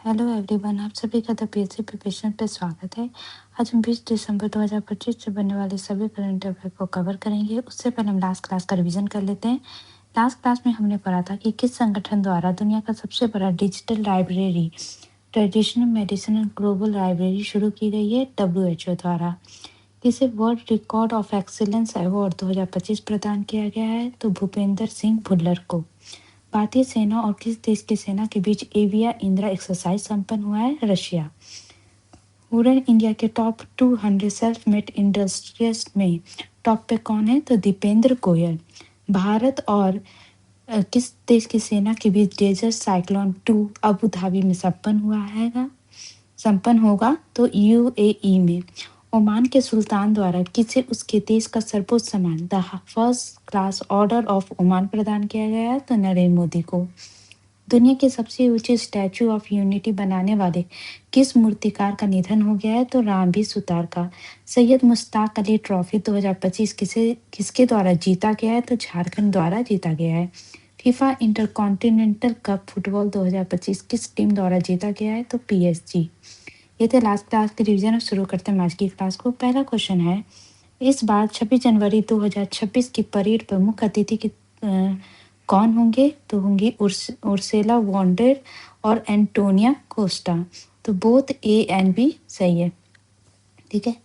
Hello everyone, आप सभी का द पीएससी प्रिपरेशन पे स्वागत है। आज हम 20 दिसंबर 2025 से बनने वाले सभी करंट अफेयर को कवर करेंगे। उससे पहले हम लास्ट क्लास का रिवीजन कर लेते हैं। लास्ट क्लास में हमने पढ़ा था कि किस संगठन द्वारा दुनिया का सबसे बड़ा digital library traditional medicine and global library शुरू की गई है, WHO द्वारा। किसे world record of excellence award 2025 प्रदान किया गया है, तो भूपेंद्र सिंह भुल्लर को। भारतीय सेना और किस देश की सेना के बीच एविया इंदिरा एक्सरसाइज संपन्न हुआ है, रशिया। उड़न इंडिया के टॉप 200 सेल्फ मेड इंडस्ट्रियलिस्ट में टॉप पे कौन है, तो दीपेंद्र गोयल। भारत और किस देश की सेना के बीच डेजर्ट साइक्लोन 2 अबू धाबी में संपन्न होगा, तो UAE में। ओमान के सुल्तान द्वारा किसे उसके देश का सर्वोच्च सम्मान the first class order of Oman प्रदान किया गया है, तो नरेंद्र मोदी को। दुनिया के सबसे ऊंचे स्टैचू ऑफ यूनिटी बनाने वाले किस मूर्तिकार का निधन हो गया है, तो रामबीर सुतार का। सैयद मुश्ताक अली ट्रॉफी 2025 किसके द्वारा जीता गया है, तो झारखंड द्वारा जीता गया है। फीफा इंटरकॉन्टिनेंटल कप फुटबॉल 2025 किस टीम द्वारा जीता गया है, तो PSG। ये थे लास्ट क्लास के रिवीजन। अब शुरू करते हैं आज की क्लास को। पहला क्वेश्चन है, इस बार 26 जनवरी 2026 की परेड पर मुख्य अतिथि कौन होंगे, तो होंगी उर्सुला वॉन डेर और एंटोनिया कोस्टा। तो बोथ A एंड B सही है, ठीक है।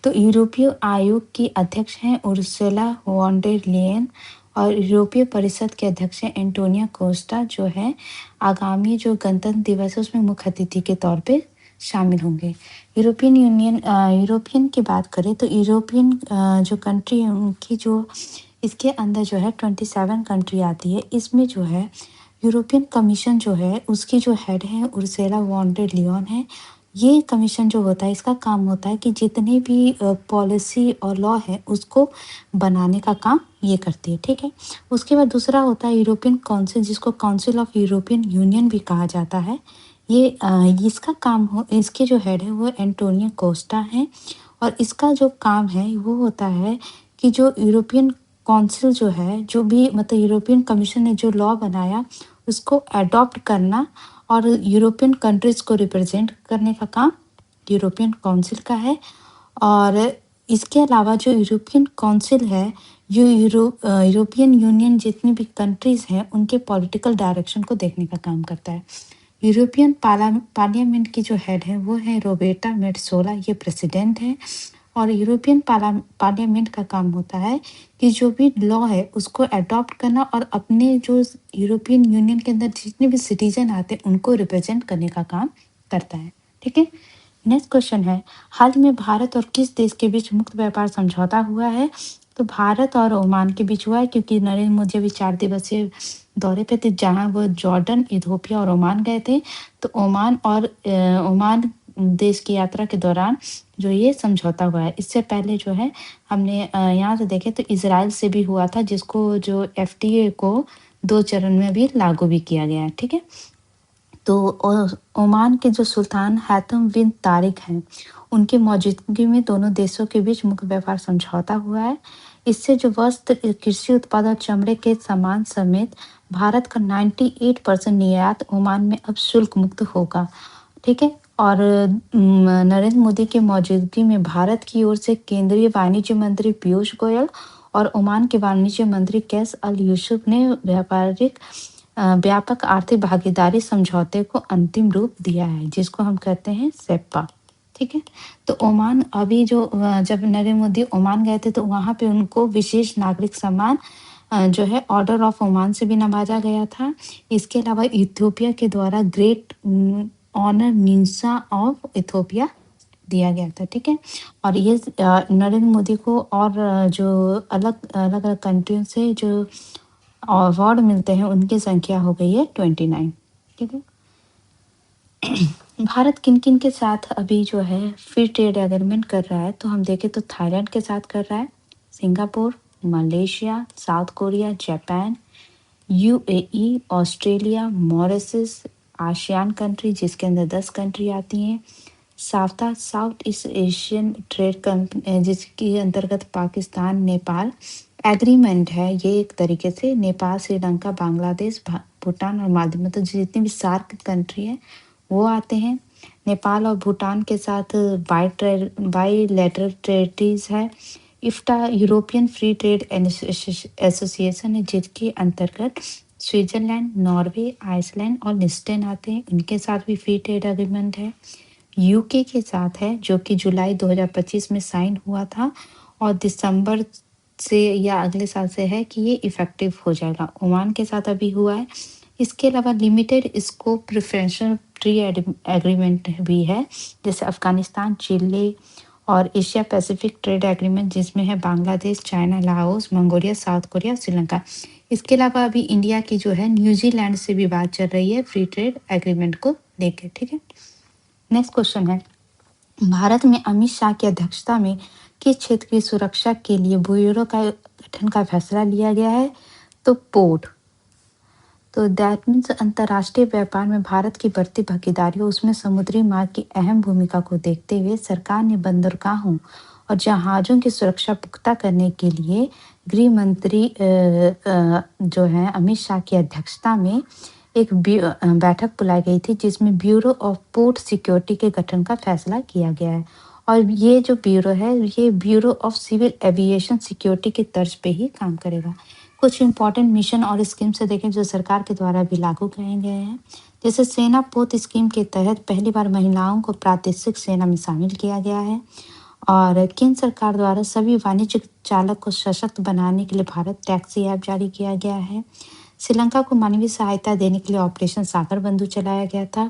तो यूरोपीय आयोग की अध्यक्ष हैं उर्सुला वॉन डेर लेयन और यूरोपीय परिषद के अध्यक्ष हैं एंटोनिया कोस्टा, जो है आगामी जो गणतंत्र दिवस है उसमें मुख्य अतिथि के तौर पे शामिल होंगे। यूरोपियन की बात करें तो यूरोपियन जो कंट्री है उनकी जो इसके अंदर जो है 27 कंट्री आती है। इसमें जो है यूरोपियन कमीशन जो है उसकी जो हेड है उर्सुला वॉन डेर लियन है। ये कमीशन जो होता है इसका काम होता है कि जितने भी पॉलिसी और लॉ है उसको बनाने का काम ये करती है, ठीक है। उसके बाद दूसरा होता है यूरोपियन काउंसिल, जिसको काउंसिल ऑफ यूरोपियन यूनियन भी कहा जाता है। ये इसका काम हो, इसके जो हेड है वो एंटोनियो कोस्टा है और इसका जो काम है वो होता है कि जो यूरोपियन काउंसिल जो है, जो भी मतलब यूरोपियन कमीशन ने जो लॉ बनाया उसको अडॉप्ट करना और यूरोपियन कंट्रीज को रिप्रेजेंट करने का काम यूरोपियन काउंसिल का है। और इसके अलावा जो यूरोपियन काउंसिल है, यूरोपियन यूनियन जितनी भी कंट्रीज हैं उनके पॉलिटिकल डायरेक्शन को देखने का काम करता है। यूरोपियन पार्लियामेंट की जो हेड है वो है रोबेर्टा मेट्सोला, ये प्रेसिडेंट है। और यूरोपियन पार्लियामेंट का काम होता है कि जो भी लॉ है उसको अडॉप्ट करना और अपने जो यूरोपियन यूनियन के अंदर जितने भी सिटीजन आते हैं उनको रिप्रेजेंट करने का काम करता है, ठीक है। नेक्स्ट क्वेश्चन है, हाल में भारत और किस देश के बीच मुक्त व्यापार समझौता हुआ है, तो भारत और ओमान के बीच हुआ है, क्योंकि नरेंद्र मोदी अभी 4 दिवसीय दौरे पे थे जहां वो जॉर्डन, इथियोपिया और ओमान गए थे। तो ओमान देश की यात्रा के दौरान जो ये समझौता हुआ है। इससे पहले जो है हमने यहाँ से देखे तो इजराइल से भी हुआ था, जिसको जो FTA को 2 चरण में भी लागू भी किया गया है, ठीक है। तो ओमान के जो सुल्तान हैतम बिन तारिक हैं उनकी मौजूदगी में दोनों देशों के बीच मुख्य व्यापार समझौता हुआ है। इससे जो वस्त्र, कृषि उत्पाद और चमड़े के सामान समेत भारत का 98% निर्यात ओमान में अब शुल्क मुक्त होगा, ठीक है। और नरेंद्र मोदी की मौजूदगी में भारत की ओर से केंद्रीय वाणिज्य मंत्री पीयूष गोयल और ओमान के वाणिज्य मंत्री कैस अल यूसुफ ने व्यापक आर्थिक भागीदारी समझौते को अंतिम रूप दिया है, जिसको हम कहते हैं सेप्पा, ठीक है। तो ओमान अभी जो जब नरेंद्र मोदी ओमान गए थे तो वहाँ पे उनको विशेष नागरिक सम्मान जो है ऑर्डर ऑफ ओमान से भी नवाजा गया था। इसके अलावा इथियोपिया के द्वारा ग्रेट ऑनर निंसा ऑफ इथियोपिया दिया गया था, ठीक है। और ये नरेंद्र मोदी को और जो अलग अलग कंट्रियों से जो अवार्ड मिलते हैं उनकी संख्या हो गई है 29, ठीक है। भारत किन किन के साथ अभी जो है फ्री ट्रेड एग्रीमेंट कर रहा है, तो हम देखें तो थाईलैंड के साथ कर रहा है, Singapore, Malaysia, South Korea, Japan, UAE, Australia, Mauritius, ASEAN country जिसके अंदर 10 कंट्री आती हैं, SAFTA South East Asian trade company जिसके अंतर्गत पाकिस्तान, नेपाल एग्रीमेंट है। ये एक तरीके से नेपाल, श्रीलंका, बांग्लादेश, भूटान और मालदीव, मतलब जितनी भी सार्क कंट्री है वो आते हैं। नेपाल और भूटान के साथ बाईलैटरल ट्रेटीज़ है। इफ्टा यूरोपियन फ्री ट्रेड एसोसिएशन है, जिसके अंतर्गत स्विट्ज़रलैंड, नॉर्वे, आइसलैंड और लिechtenstein आते हैं। इनके साथ भी फ्री ट्रेड एग्रीमेंट है। यूके के साथ है, जो कि जुलाई 2025 में साइन हुआ था और दिसंबर से या अगले साल से है कि ये इफ़ेक्टिव हो जाएगा। ओमान के साथ अभी हुआ है। इसके अलावा लिमिटेड स्कोप प्रेफ़रेंशियल ट्री एग्रीमेंट भी है, जैसे अफ़गानिस्तान, चिली और एशिया पैसिफिक ट्रेड एग्रीमेंट, जिसमें है Bangladesh, China, Laos, Mongolia, south Korea, Sri Lanka. इसके अलावा अभी इंडिया की जो है न्यूज़ीलैंड से भी बात चल रही है फ्री ट्रेड एग्रीमेंट को लेके, ठीक है। नेक्स्ट क्वेश्चन है, भारत में अमित शाह की अध्यक्षता में किस क्षेत्र की सुरक्षा के लिए ब्यूरो का गठन का फैसला लिया गया है? तो पोर्ट। तो दैट मीन्स अंतर्राष्ट्रीय व्यापार में भारत की बढ़ती भागीदारी और उसमें समुद्री मार्ग की अहम भूमिका को देखते हुए सरकार ने बंदरगाहों और जहाज़ों की सुरक्षा पुख्ता करने के लिए गृह मंत्री जो है अमित शाह की अध्यक्षता में एक बैठक बुलाई गई थी, जिसमें ब्यूरो ऑफ पोर्ट सिक्योरिटी के गठन का फैसला किया गया है। और ये जो ब्यूरो है, ये bureau of civil aviation security की तर्ज पे ही काम करेगा। कुछ इम्पोर्टेंट मिशन और स्कीम से देखें जो सरकार के द्वारा भी लागू किए गए हैं, जैसे सेना पोत स्कीम के तहत पहली बार महिलाओं को प्रादेशिक सेना में शामिल किया गया है। और केंद्र सरकार द्वारा सभी वाणिज्यिक चालक को सशक्त बनाने के लिए भारत टैक्सी ऐप जारी किया गया है। श्रीलंका को मानवीय सहायता देने के लिए ऑपरेशन सागर बंधु चलाया गया था।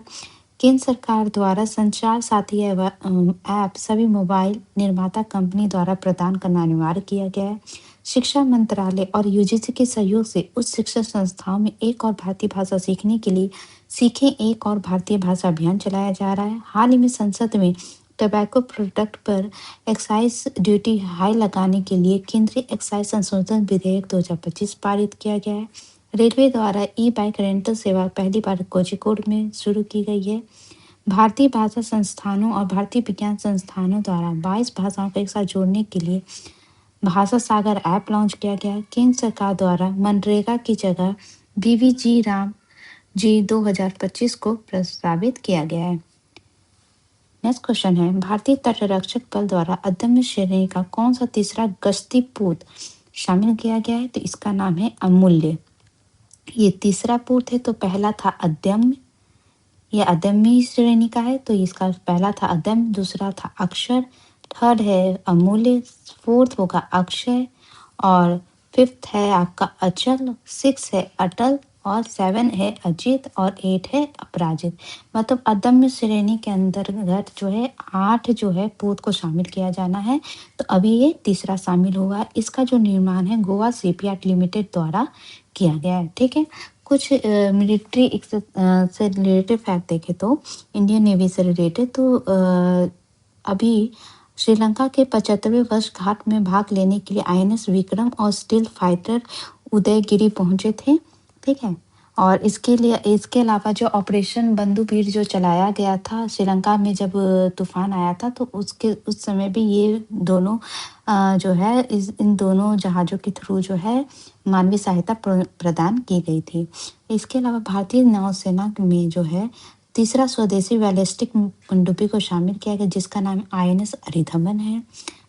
केंद्र सरकार द्वारा संचार साथी ऐप सभी मोबाइल निर्माता कंपनी द्वारा प्रदान करना अनिवार्य किया गया है। शिक्षा मंत्रालय और यूजीसी के सहयोग से उच्च शिक्षा संस्थाओं में एक और भारतीय भाषा सीखने के लिए सीखें एक और भारतीय भाषा अभियान चलाया जा रहा है। हाल ही में संसद में टोबैको प्रोडक्ट पर एक्साइज ड्यूटी हाई लगाने के लिए केंद्रीय एक्साइज संशोधन विधेयक 2025 पारित किया गया है। रेलवे द्वारा ई बाइक रेंटल सेवा पहली बार कोझिकोड में शुरू की गई है। भारतीय भाषा संस्थानों और भारतीय विज्ञान संस्थानों द्वारा 22 भाषाओं को एक साथ जोड़ने के लिए भाषा सागर ऐप लॉन्च किया गया है। केंद्र सरकार द्वारा मनरेगा की जगह बीवीजी राम जी 2025 को प्रस्तावित किया गया है। नेक्स्ट क्वेश्चन है, भारतीय तटरक्षक बल द्वारा अदम्य श्रेणी का कौन सा तीसरा गश्ती पोत शामिल किया गया है? तो इसका नाम है अमूल्य। ये तीसरा पोत है। तो पहला था अदम्य, ये अदम्य श्रेणी का है, तो इसका पहला था अदम्य, दूसरा था अक्षर, थर्ड है अमूल्य, फोर्थ होगा अक्षय और फिफ्थ है आपका अचल, सिक्स है अटल और 7 है अजीत और 8 है अपराजित। मतलब अदम्य श्रेणी के अंतर्गत जो है 8 जो है पोत को शामिल किया जाना है। तो अभी ये तीसरा शामिल हुआ। इसका जो निर्माण है गोवा शिपयार्ड लिमिटेड द्वारा किया गया है, ठीक है। कुछ मिलिट्री से रिलेटेड फैक्ट देखें तो इंडियन नेवी से रिलेटेड, तो अभी श्रीलंका के 75वें वर्षगांठ में भाग लेने के लिए आईएनएस विक्रम और स्टील फाइटर उदयगिरी पहुंचे थे, ठीक है। और इसके अलावा जो ऑपरेशन बंधुवीर जो चलाया गया था श्रीलंका में जब तूफान आया था, तो उस समय भी ये दोनों जो है इन दोनों जहाज़ों के थ्रू जो है मानवीय सहायता प्रदान की गई थी। इसके अलावा भारतीय नौसेना में जो है तीसरा स्वदेशी बैलिस्टिक पनडुब्बी को शामिल किया गया, जिसका नाम आईएनएस अरिधमन है।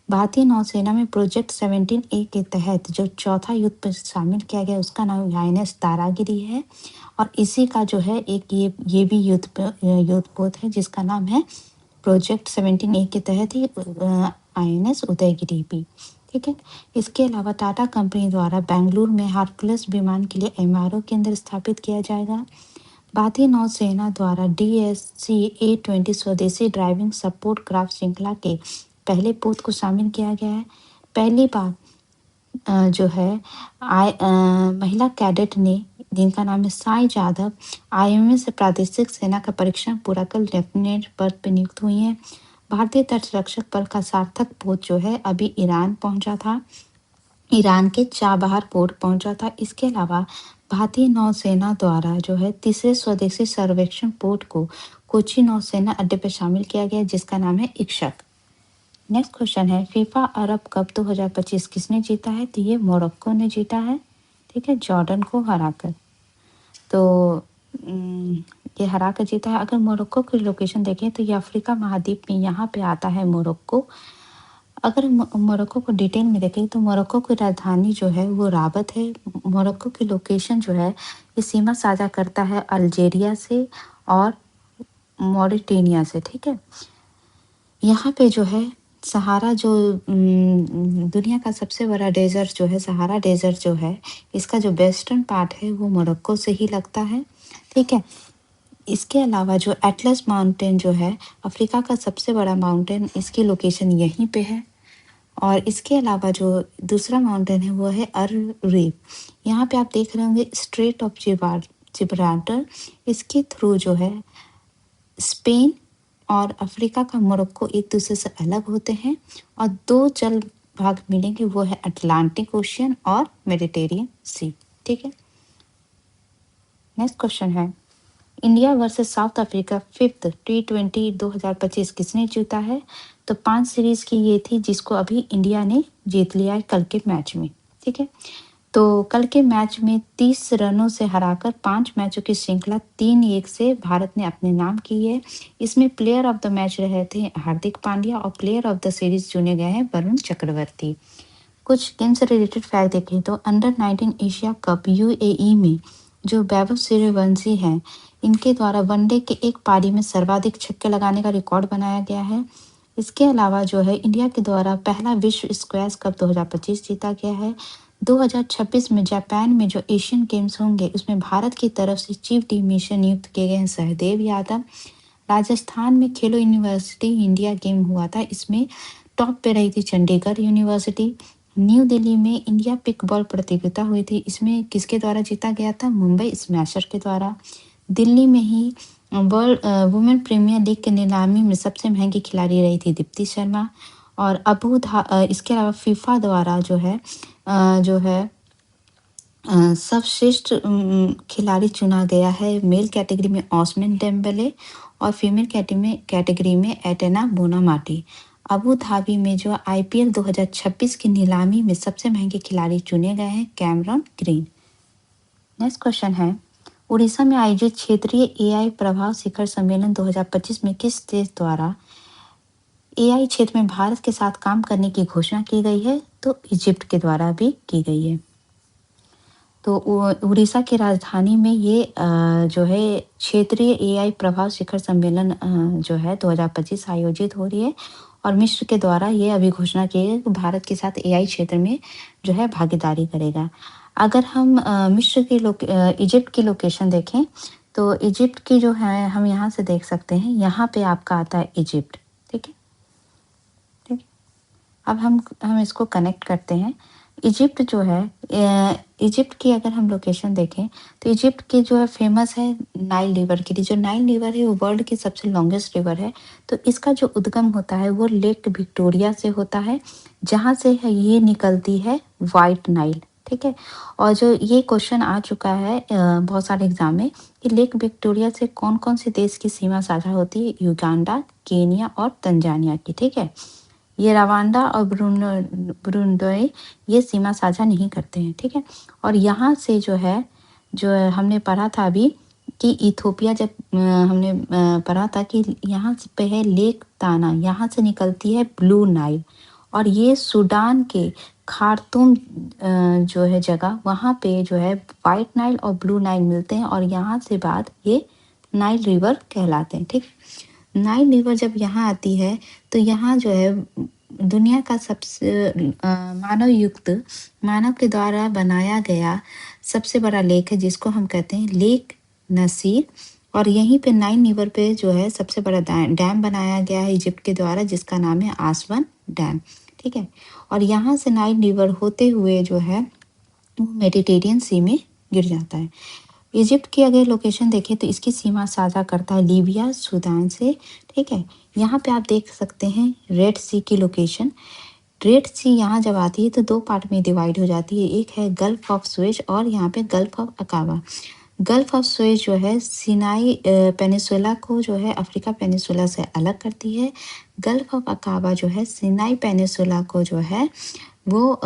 भारतीय नौसेना में प्रोजेक्ट 17A के तहत जो चौथा युद्ध पर शामिल किया गया उसका नाम आईएनएस तारागिरी है। और इसी का जो है एक ये भी युद्ध पोत है, जिसका नाम है प्रोजेक्ट 17A के तहत ही आईएनएस उदयगिरी भी, ठीक है। इसके अलावा टाटा कंपनी द्वारा बेंगलुरु में हार्कुलस विमान के लिए एमआरओ केंद्र स्थापित किया जाएगा। भारतीय नौसेना द्वारा DSC-A20 स्वदेशी ड्राइविंग सपोर्ट क्राफ्ट श्रृंखला के पहले पोत को शामिल किया गया है। पहली बार जो है महिला कैडेट ने, जिनका नाम है साई जाधव, आईएमए से प्रादेशिक सेना का परीक्षण पूरा कर लेफ्टिनेंट पद पर नियुक्त हुई हैं। भारतीय तटरक्षक बल का सार्थक पोत जो है अभी ईरान पहुंचा था, ईरान के चाबहार पोर्ट पहुंचा था। इसके अलावा भारतीय नौसेना द्वारा जो है तीसरे स्वदेशी सर्वेक्षण पोर्ट को कोची नौसेना अड्डे पर शामिल किया गया, जिसका नाम है इक्षक। नेक्स्ट क्वेश्चन है, फीफा अरब कप 2025 किसने जीता है? तो ये मोरक्को ने जीता है, ठीक है, जॉर्डन को हराकर। तो ये हरा कर जीता है। अगर मोरक्को की लोकेशन देखें तो ये अफ्रीका महाद्वीप में यहाँ पे आता है मोरक्को। अगर मोरक्को को डिटेल में देखें तो मोरक्को की राजधानी जो है वो राबत है। मोरक्को की लोकेशन जो है ये सीमा साझा करता है अल्जीरिया से और मॉरिटेनिया से, ठीक है। यहाँ पे जो है सहारा जो दुनिया का सबसे बड़ा डेजर्ट जो है सहारा डेजर्ट जो है, इसका जो वेस्टर्न पार्ट है वो मोरक्को से ही लगता है, ठीक है। इसके अलावा जो एटलस माउंटेन जो है अफ्रीका का सबसे बड़ा माउंटेन, इसकी लोकेशन यहीं पे है। और इसके अलावा जो दूसरा माउंटेन है वो है अर-रीफ। यहाँ पे आप देख रहे होंगे स्ट्रेट ऑफ जिब्राल्टर। इसके थ्रू जो है स्पेन और अफ्रीका का मोरक्को एक दूसरे से अलग होते हैं और दो जल भाग मिलेंगे, वो है अटलांटिक ओशियन और मेडिटेरियन सी, ठीक है। नेक्स्ट क्वेश्चन है India versus south Africa fifth T20 2025 किसने जीता है? तो 5 सीरीज की ये थी जिसको अभी इंडिया ने जीत लिया है कल के मैच में, ठीक है। तो कल के मैच में 30 रनों से हराकर 5 मैचों की श्रृंखला 3-1 से भारत ने अपने नाम की है। इसमें प्लेयर ऑफ द मैच रहे थे हार्दिक पांड्या और प्लेयर ऑफ द सीरीज चुने गए हैं वरुण चक्रवर्ती। कुछ गेम से रिलेटेड फैक्ट देखें तो अंडर 19 एशिया कप यूएई में जो वैभव सूर्यवंशी हैं, इनके द्वारा वनडे के एक पारी में सर्वाधिक छक्के लगाने का रिकॉर्ड बनाया गया है। इसके अलावा जो है इंडिया के द्वारा पहला विश्व स्क्वैश कप 2025 जीता गया है। 2026 में जापान में जो एशियन गेम्स होंगे उसमें भारत की तरफ से चीफ डिमिशन नियुक्त किए गए हैं सहदेव यादव। राजस्थान में खेलो यूनिवर्सिटी इंडिया गेम हुआ था, इसमें टॉप पे रही थी चंडीगढ़ यूनिवर्सिटी। न्यू दिल्ली में इंडिया पिकबॉल प्रतियोगिता हुई थी, इसमें किसके द्वारा जीता गया था? मुंबई स्मैशर के द्वारा। दिल्ली में ही वर्ल्ड वुमेन प्रीमियर लीग की नीलामी में सबसे महंगी खिलाड़ी रही थी दीप्ति शर्मा। और इसके अलावा फीफा द्वारा जो है सर्वश्रेष्ठ खिलाड़ी चुना गया है मेल कैटेगरी में ऑस्मान डेम्बले और फीमेल कैटेगरी में एटेना बोनामाटी। अबू धाबी में जो आईपीएल 2026 की नीलामी में सबसे महंगे खिलाड़ी चुने गए हैं कैमरन ग्रीन। नेक्स्ट क्वेश्चन है उड़ीसा में आयोजित क्षेत्रीय एआई प्रभाव शिखर सम्मेलन 2025 में किस देश द्वारा एआई क्षेत्र में भारत के साथ काम करने की घोषणा की गई है? तो इजिप्ट के द्वारा भी की गई है। तो उड़ीसा की राजधानी में ये जो है क्षेत्रीय एआई प्रभाव शिखर सम्मेलन जो है 2025 आयोजित हो रही है और मिस्र के द्वारा ये अभी घोषणा की है कि भारत के साथ एआई क्षेत्र में जो है भागीदारी करेगा। अगर हम इजिप्ट की लोकेशन देखें तो इजिप्ट की जो है हम यहाँ से देख सकते हैं, यहाँ पे आपका आता है इजिप्ट, ठीक है। ठीक, अब हम इसको कनेक्ट करते हैं। इजिप्ट जो है इजिप्ट की अगर हम लोकेशन देखें तो इजिप्ट की जो है फेमस है नाइल रिवर के लिए। जो नाइल रिवर है वो वर्ल्ड की सबसे लॉन्गेस्ट रिवर है। तो इसका जो उद्गम होता है वो लेक विक्टोरिया से होता है, जहाँ से है ये निकलती है वाइट नाइल, ठीक है। और जो ये क्वेश्चन आ चुका है बहुत सारे एग्जाम में कि लेक विक्टोरिया से कौन कौन से देश की सीमा साझा होती है? युगांडा, केनिया और तंजानिया की, ठीक है। ये रवांडा और ब्रुंडोई ये सीमा साझा नहीं करते हैं, ठीक है। और यहाँ से जो हमने पढ़ा था अभी कि इथोपिया जब हमने पढ़ा था कि यहाँ पे है लेक ताना, यहाँ से निकलती है ब्लू नाइल और ये सूडान के खार्तूम जो है जगह, वहाँ पे जो है वाइट नाइल और ब्लू नाइल मिलते हैं और यहाँ से बाद ये नाइल रिवर कहलाते हैं, ठीक। नाइल रिवर जब यहाँ आती है तो यहाँ जो है दुनिया का सबसे मानव के द्वारा बनाया गया सबसे बड़ा लेक है जिसको हम कहते हैं लेक नसीर। और यहीं पे नाइल रिवर पे जो है सबसे बड़ा डैम बनाया गया है इजिप्ट के द्वारा जिसका नाम है आसवन डैम, ठीक है। और यहाँ से नाइल रिवर होते हुए जो है वो मेडिटेरियन सी में गिर जाता है। इजिप्ट की अगर लोकेशन देखें तो इसकी सीमा साझा करता है लीबिया सूडान से, ठीक है। यहाँ पे आप देख सकते हैं रेड सी की लोकेशन। रेड सी यहाँ जब आती है तो दो पार्ट में डिवाइड हो जाती है, एक है गल्फ ऑफ सुएज और यहाँ पे gulf of Aqaba. Gulf of Suez जो है सिनाई पेनिसुला को जो है अफ्रीका पेनिसुला से अलग करती है। गल्फ ऑफ अकाबा जो है सिनाई पेनिसुला को जो है वो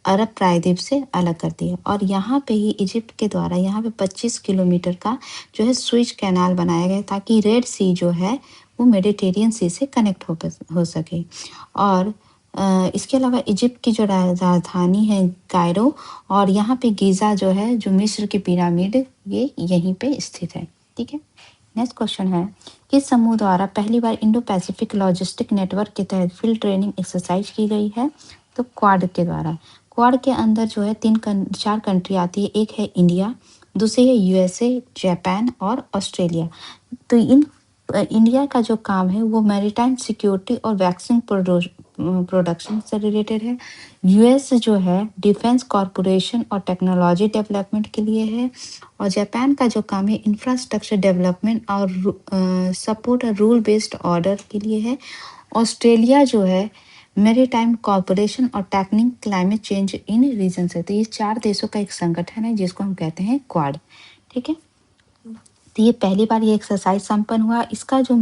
अरब प्रायद्वीप से अलग करती है। और यहाँ पे ही इजिप्ट के द्वारा यहाँ पे 25 किलोमीटर का जो है स्विच कैनाल बनाया गया ताकि रेड सी जो है वो मेडिटेरियन सी से कनेक्ट हो सके। और इसके अलावा इजिप्ट की जो राजधानी है कायरो, और यहाँ पे गीज़ा जो है, जो मिस्र की पिरामिड, ये यहीं पे स्थित है। ठीक है। नेक्स्ट क्वेश्चन है, किस समूह द्वारा पहली बार इंडो पैसिफिक लॉजिस्टिक नेटवर्क के तहत फील्ड ट्रेनिंग एक्सरसाइज की गई है? तो क्वाड के द्वारा। क्वाड के अंदर जो है 4 कंट्री आती है। एक है इंडिया, दूसरी है यूएसए, जापान और ऑस्ट्रेलिया। तो इंडिया का जो काम है वो मैरीटाइम सिक्योरिटी और वैक्सीन प्रोडक्शन से रिलेटेड है। यूएस जो है डिफेंस कॉरपोरेशन और टेक्नोलॉजी डेवलपमेंट के लिए है। और जापान का जो काम है इंफ्रास्ट्रक्चर डेवलपमेंट और सपोर्ट रूल बेस्ड ऑर्डर के लिए है। ऑस्ट्रेलिया जो है मैरीटाइम कॉरपोरेशन और technique climate change in region से। तो ये 4 देशों का एक संगठन है जिसको हम कहते हैं क्वाड। ठीक है। तो ये पहली बार ये एक्सरसाइज संपन्न हुआ। इसका जो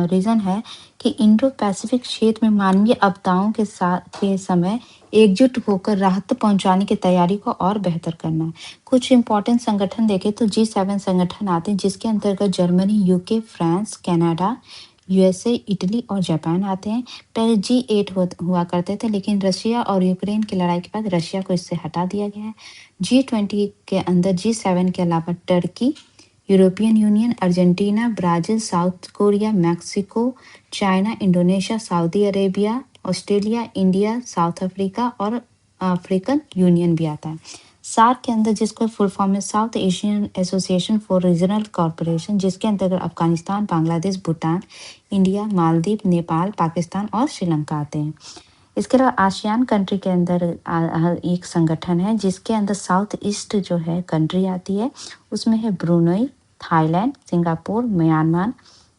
रीज़न है कि इंडो पैसिफिक क्षेत्र में मानवीय आपदाओं के समय एकजुट होकर राहत पहुंचाने की तैयारी को और बेहतर करना है। कुछ इंपॉर्टेंट संगठन देखें तो G7 संगठन आते हैं जिसके अंतर्गत Germany, UK, France, Canada, USA, Italy और जापान आते हैं। पहले G8 हुआ करते थे, लेकिन रशिया और यूक्रेन की लड़ाई के बाद रशिया को इससे हटा दिया गया है। G20 के अंदर G7 के अलावा Turkey, European union, Argentina, Brazil, south Korea, Mexico, China, Indonesia, Saudi Arabia, Australia, India, south Africa और अफ्रीकन यूनियन भी आता है। सार्क के अंदर, जिसको फुल फॉर्म है south Asian association for regional corporation, जिसके अंतर्गत अफगानिस्तान, बांग्लादेश, भूटान, इंडिया, मालदीव, नेपाल, पाकिस्तान और श्रीलंका आते हैं। इसके अलावा आसियान कंट्री के अंदर एक संगठन है जिसके अंदर साउथ ईस्ट जो है कंट्री आती है। उसमें है Brunei, Thailand, Singapore, Myanmar,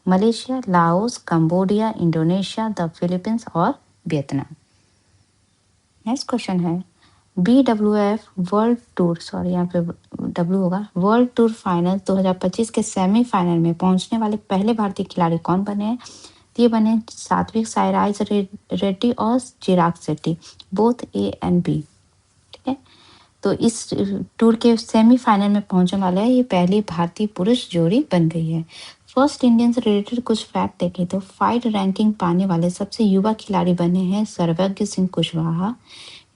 Malaysia, Laos, Cambodia, Indonesia, the Philippines और वियतनाम। नेक्स्ट क्वेश्चन है, BWF वर्ल्ड टूर, सॉरी यहाँ पे W होगा, वर्ल्ड टूर फाइनल 2025 के सेमीफाइनल में पहुंचने वाले पहले भारतीय खिलाड़ी कौन बने हैं? ये बने सात्विक साईराज रेड्डी और Chirag Shetty, both A and B। ठीक है। तो इस टूर के सेमीफाइनल में पहुंचने वाला है, ये पहली भारतीय पुरुष जोड़ी बन गई है। फर्स्ट इंडियन से रिलेटेड कुछ फैक्ट देखें तो 5 रैंकिंग पाने वाले सबसे युवा खिलाड़ी बने हैं सर्वज्ञ Singh Kushwaha.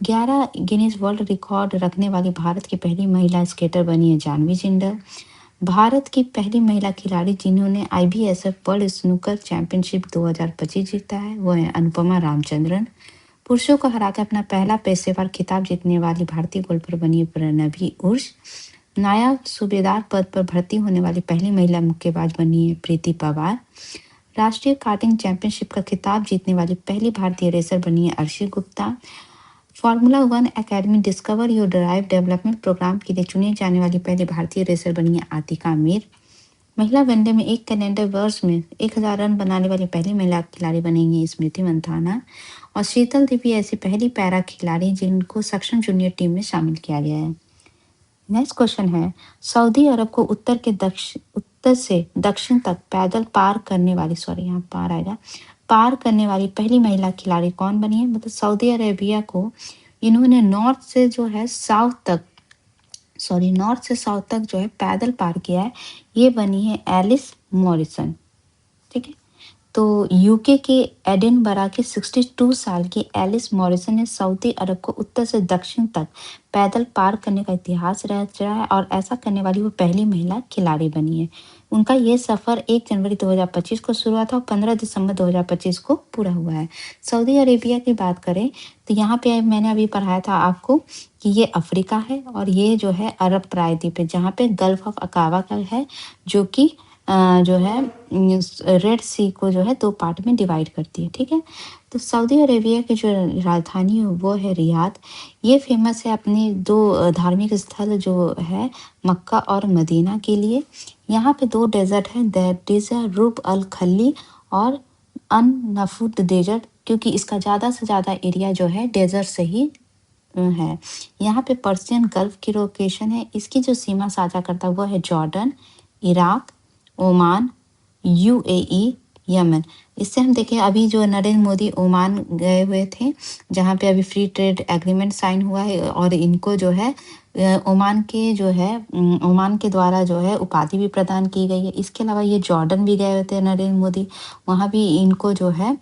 11 Guinness world record रखने वाली भारत की पहली महिला स्केटर बनी है जानवी जिंदल। भारत की पहली महिला खिलाड़ी जिन्होंने IBSF वर्ल्ड स्नूकर चैंपियनशिप 2025 जीता है वो है अनुपमा रामचंद्रन। पुरुषों को हराकर अपना पहला पेशेवर खिताब जीतने वाली भारतीय गोल्फर बनी है प्रणवी उर्स। नायब सूबेदार पद पर भर्ती होने वाली पहली महिला मुक्केबाज बनी है प्रीति पवार। राष्ट्रीय कार्टिंग चैंपियनशिप का खिताब जीतने वाली पहली भारतीय रेसर बनी है Arshi Gupta. Formula 1 academy discover your drive development programme के लिए चुनी जाने वाली पहली भारतीय रेसर बनी है आतिका मीर। महिला वनडे में एक कैलेंडर वर्ष में 1000 रन बनाने वाली पहली महिला खिलाड़ी बनेंगी स्मृति मंथाना। और शीतल देवी ऐसी पहली पैरा खिलाड़ी जिनको सक्षम जूनियर टीम में शामिल किया गया है। नेक्स्ट क्वेश्चन है, सऊदी अरब को उत्तर से दक्षिण तक पैदल पार करने वाली, सॉरी यहाँ पार आएगा, पार करने वाली पहली महिला खिलाड़ी कौन बनी है? मतलब सऊदी अरेबिया को इन्होंने नॉर्थ से साउथ तक जो है पैदल पार किया है, ये बनी है एलिस मॉरिसन। ठीक है। तो यूके के एडिनबरा के 62 साल की एलिस मॉरिसन ने सऊदी अरब को उत्तर से दक्षिण तक पैदल पार करने का इतिहास रचा है और ऐसा करने वाली वो पहली महिला खिलाड़ी बनी है। उनका ये सफ़र 1 जनवरी 2025 को शुरू हुआ था और 15 दिसंबर 2025 को पूरा हुआ है। सऊदी अरेबिया की बात करें तो यहाँ पे मैंने अभी पढ़ाया था आपको कि ये अफ्रीका है और ये जो है अरब प्रायद्वीप है, जहाँ पे गल्फ ऑफ अकावा का है, जो कि जो है रेड सी को जो है 2 पार्ट में डिवाइड करती है। ठीक है। तो सऊदी अरेबिया की जो राजधानी है वो है रियाद। ये फेमस है अपनी 2 धार्मिक स्थल जो है मक्का और मदीना के लिए। यहाँ पे 2 डेजर्ट हैं, दैट इज रूब अल खली और अन नफूद डेजर्ट, क्योंकि इसका ज़्यादा से ज़्यादा एरिया जो है डेजर्ट से ही है। यहाँ पे पर्शियन गल्फ की लोकेशन है। इसकी जो सीमा साझा करता है वो है Jordan, Iraq, Oman, UAE, Yemen. इससे हम देखें अभी जो नरेंद्र मोदी ओमान गए हुए थे, जहाँ पे अभी फ्री ट्रेड एग्रीमेंट साइन हुआ है और इनको जो है ओमान के जो है ओमान के द्वारा जो है उपाधि भी प्रदान की गई है। इसके अलावा ये जॉर्डन भी गए हुए थे नरेंद्र मोदी, वहाँ भी इनको जो है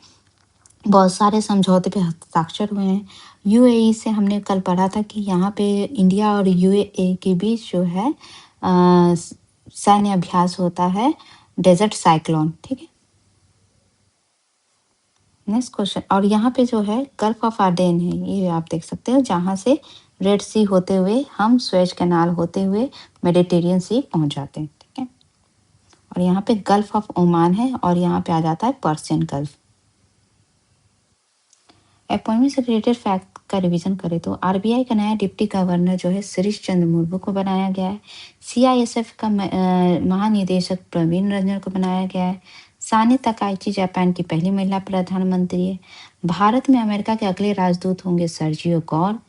बहुत सारे समझौते पे हस्ताक्षर हुए हैं। यूएई से हमने कल पढ़ा था कि यहाँ पे इंडिया और यूएई के बीच जो है सैन्य अभ्यास होता है, डेजर्ट साइक्लोन, ठीक है। नेक्स्ट क्वेश्चन, और यहाँ पे जो है गल्फ ऑफ आडेन है, ये आप देख सकते हो, जहाँ से रेड सी होते हुए हम स्वेज कैनाल होते हुए मेडिटेरियन सी पहुँच जाते हैं, ठीक है। और यहाँ पे गल्फ ऑफ ओमान है और यहाँ पे आ जाता है पर्शियन गल्फ। अपॉइंटमेंट से रिलेटेड फैक्ट का रिवीजन करें तो आरबीआई का नया डिप्टी गवर्नर जो है शिरीष चंद्र मुर्मू को बनाया गया है। सीआईएसएफ का महानिदेशक प्रवीण रंजन को बनाया गया है। साने तकाइची जापान की पहली महिला प्रधानमंत्री है। भारत में अमेरिका के अगले राजदूत होंगे सर्जियो गौर।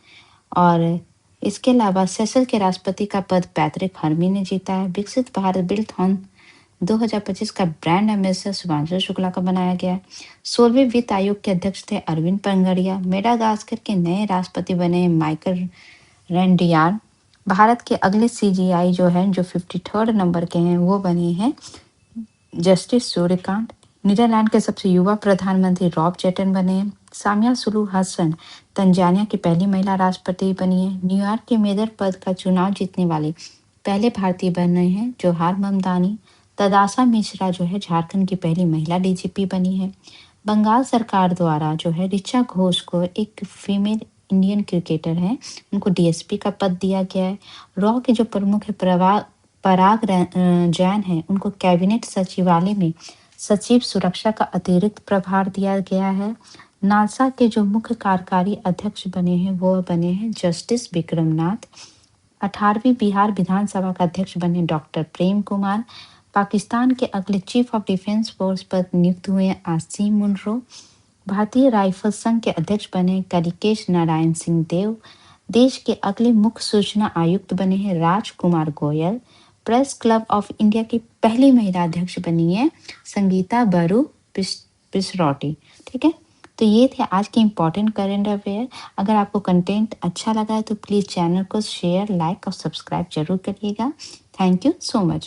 और इसके अलावा सेशल के राष्ट्रपति का पद पैट्रिक हर्मी ने जीता है। विकसित भारत बिल्थॉन 2025 का ब्रांड एम्बेसडर शुभांशु शुक्ला का बनाया गया है। 16वें वित्त आयोग के अध्यक्ष थे अरविंद पंगड़िया। मेडागास्कर के नए राष्ट्रपति बने माइकल रेंडियार। भारत के अगले सीजीआई जो है, जो 53rd नंबर के हैं, वो बने हैं जस्टिस सूर्यकांत। नीदरलैंड के सबसे युवा प्रधानमंत्री रॉब जेटन बने हैं। सामिया सुलू हसन तंजानिया की पहली महिला राष्ट्रपति बनी है। न्यूयॉर्क के मेयर पद का चुनाव जीतने वाले पहले भारतीय बने हैं जोहार ममदानी। तदासा मिश्रा जो है झारखंड की पहली महिला डीजीपी बनी है। बंगाल सरकार द्वारा जो है ऋचा घोष को, एक फीमेल इंडियन क्रिकेटर हैं, उनको डीएसपी का पद दिया गया है। रॉ के जो प्रमुख है पराग जैन है, उनको कैबिनेट सचिवालय में सचिव सुरक्षा का अतिरिक्त प्रभार दिया गया है। नालसा के जो मुख्य कार्यकारी अध्यक्ष बने हैं वो बने हैं जस्टिस विक्रमनाथ। 18वीं बिहार विधानसभा का अध्यक्ष बने डॉक्टर प्रेम कुमार। पाकिस्तान के अगले चीफ ऑफ डिफेंस फोर्स पर नियुक्त हुए आसिम मुनरो। भारतीय राइफल संघ के अध्यक्ष बने कलिकेश नारायण सिंह देव। देश के अगले मुख्य सूचना आयुक्त बने हैं Rajkumar Goyal. Press club of India की पहली महिला अध्यक्ष बनी है संगीता बरू पिसरौटी, ठीक है। तो ये थे आज के इम्पोर्टेंट करेंट अफेयर। अगर आपको कंटेंट अच्छा लगा है तो प्लीज़ चैनल को शेयर, लाइक और सब्सक्राइब जरूर करिएगा। Thank you so much.